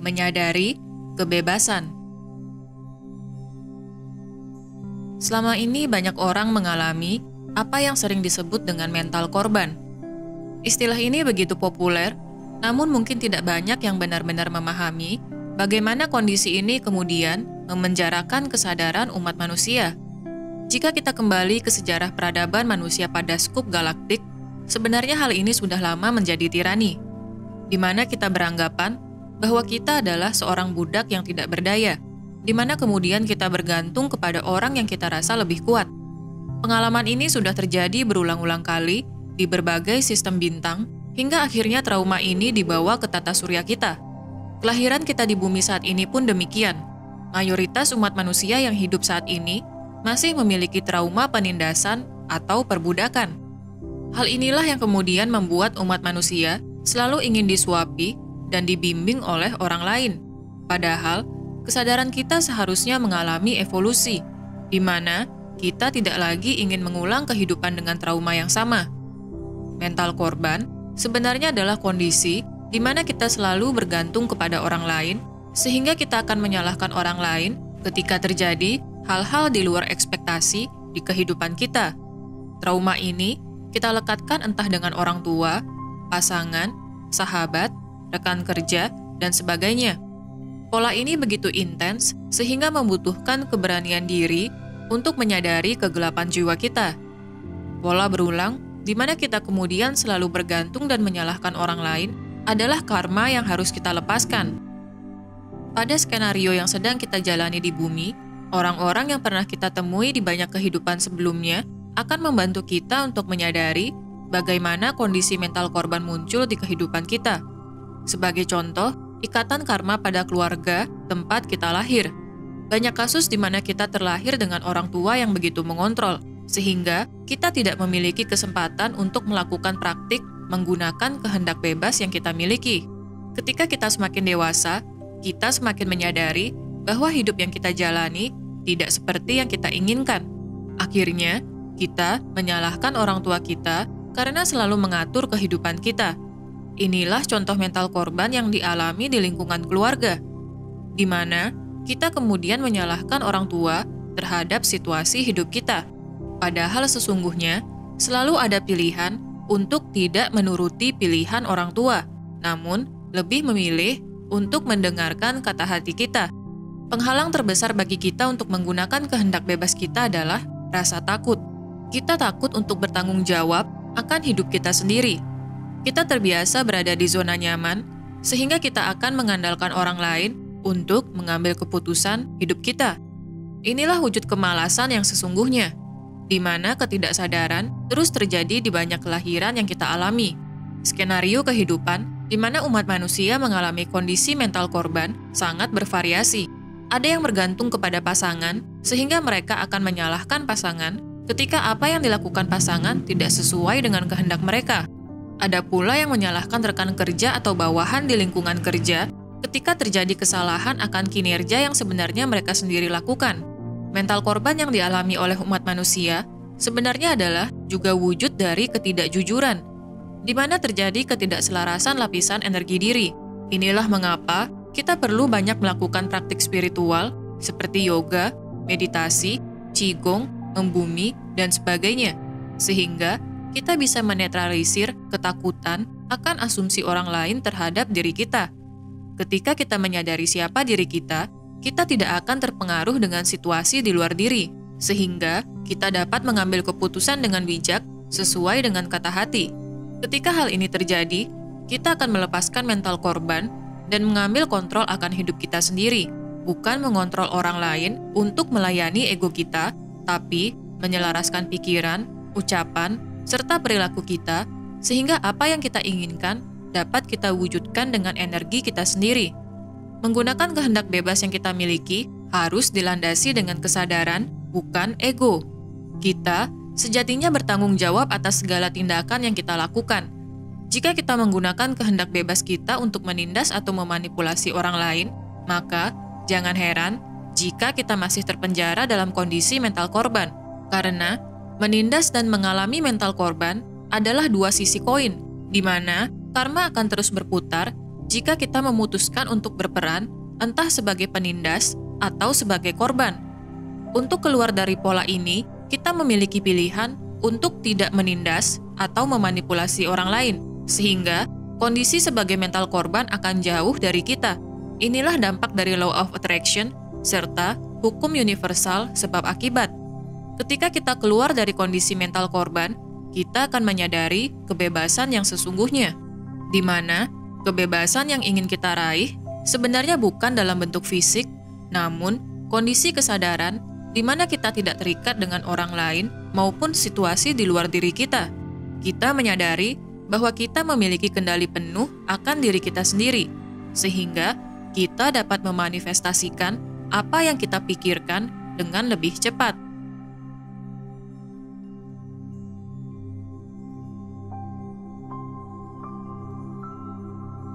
Menyadari kebebasan. Selama ini banyak orang mengalami apa yang sering disebut dengan mental korban. Istilah ini begitu populer, namun mungkin tidak banyak yang benar-benar memahami bagaimana kondisi ini kemudian memenjarakan kesadaran umat manusia. Jika kita kembali ke sejarah peradaban manusia pada skup galaktik, sebenarnya hal ini sudah lama menjadi tirani, di mana kita beranggapan bahwa kita adalah seorang budak yang tidak berdaya, di mana kemudian kita bergantung kepada orang yang kita rasa lebih kuat. Pengalaman ini sudah terjadi berulang-ulang kali di berbagai sistem bintang, hingga akhirnya trauma ini dibawa ke tata surya kita. Kelahiran kita di bumi saat ini pun demikian. Mayoritas umat manusia yang hidup saat ini masih memiliki trauma penindasan atau perbudakan. Hal inilah yang kemudian membuat umat manusia selalu ingin disuapi dan dibimbing oleh orang lain. Padahal, kesadaran kita seharusnya mengalami evolusi, di mana kita tidak lagi ingin mengulang kehidupan dengan trauma yang sama. Mental korban sebenarnya adalah kondisi di mana kita selalu bergantung kepada orang lain, sehingga kita akan menyalahkan orang lain ketika terjadi hal-hal di luar ekspektasi di kehidupan kita. Trauma ini kita lekatkan entah dengan orang tua, pasangan, sahabat, rekan kerja, dan sebagainya. Pola ini begitu intens sehingga membutuhkan keberanian diri untuk menyadari kegelapan jiwa kita. Pola berulang di mana kita kemudian selalu bergantung dan menyalahkan orang lain adalah karma yang harus kita lepaskan. Pada skenario yang sedang kita jalani di bumi, orang-orang yang pernah kita temui di banyak kehidupan sebelumnya akan membantu kita untuk menyadari bagaimana kondisi mental korban muncul di kehidupan kita. Sebagai contoh, ikatan karma pada keluarga tempat kita lahir. Banyak kasus di mana kita terlahir dengan orang tua yang begitu mengontrol, sehingga kita tidak memiliki kesempatan untuk melakukan praktik menggunakan kehendak bebas yang kita miliki. Ketika kita semakin dewasa, kita semakin menyadari bahwa hidup yang kita jalani tidak seperti yang kita inginkan. Akhirnya, kita menyalahkan orang tua kita karena selalu mengatur kehidupan kita. Inilah contoh mental korban yang dialami di lingkungan keluarga, di mana kita kemudian menyalahkan orang tua terhadap situasi hidup kita. Padahal sesungguhnya selalu ada pilihan untuk tidak menuruti pilihan orang tua, namun lebih memilih untuk mendengarkan kata hati kita. Penghalang terbesar bagi kita untuk menggunakan kehendak bebas kita adalah rasa takut. Kita takut untuk bertanggung jawab akan hidup kita sendiri. Kita terbiasa berada di zona nyaman, sehingga kita akan mengandalkan orang lain untuk mengambil keputusan hidup kita. Inilah wujud kemalasan yang sesungguhnya, di mana ketidaksadaran terus terjadi di banyak kelahiran yang kita alami. Skenario kehidupan di mana umat manusia mengalami kondisi mental korban sangat bervariasi. Ada yang bergantung kepada pasangan, sehingga mereka akan menyalahkan pasangan ketika apa yang dilakukan pasangan tidak sesuai dengan kehendak mereka. Ada pula yang menyalahkan rekan kerja atau bawahan di lingkungan kerja ketika terjadi kesalahan akan kinerja yang sebenarnya mereka sendiri lakukan. Mental korban yang dialami oleh umat manusia sebenarnya adalah juga wujud dari ketidakjujuran, di mana terjadi ketidakselarasan lapisan energi diri. Inilah mengapa kita perlu banyak melakukan praktik spiritual seperti yoga, meditasi, qigong, membumi, dan sebagainya, sehingga kita bisa menetralisir ketakutan akan asumsi orang lain terhadap diri kita. Ketika kita menyadari siapa diri kita tidak akan terpengaruh dengan situasi di luar diri, sehingga kita dapat mengambil keputusan dengan bijak sesuai dengan kata hati. Ketika hal ini terjadi, kita akan melepaskan mental korban dan mengambil kontrol akan hidup kita sendiri, bukan mengontrol orang lain untuk melayani ego kita, tapi menyelaraskan pikiran, ucapan, serta perilaku kita, sehingga apa yang kita inginkan dapat kita wujudkan dengan energi kita sendiri. Menggunakan kehendak bebas yang kita miliki harus dilandasi dengan kesadaran, bukan ego. Kita sejatinya bertanggung jawab atas segala tindakan yang kita lakukan. Jika kita menggunakan kehendak bebas kita untuk menindas atau memanipulasi orang lain, maka jangan heran jika kita masih terpenjara dalam kondisi mental korban. Karena menindas dan mengalami mental korban adalah dua sisi koin, di mana karma akan terus berputar jika kita memutuskan untuk berperan, entah sebagai penindas atau sebagai korban. Untuk keluar dari pola ini, kita memiliki pilihan untuk tidak menindas atau memanipulasi orang lain, sehingga kondisi sebagai mental korban akan jauh dari kita. Inilah dampak dari law of attraction serta hukum universal sebab akibat. Ketika kita keluar dari kondisi mental korban, kita akan menyadari kebebasan yang sesungguhnya, di mana kebebasan yang ingin kita raih sebenarnya bukan dalam bentuk fisik, namun kondisi kesadaran di mana kita tidak terikat dengan orang lain maupun situasi di luar diri kita. Kita menyadari bahwa kita memiliki kendali penuh akan diri kita sendiri, sehingga kita dapat memanifestasikan apa yang kita pikirkan dengan lebih cepat.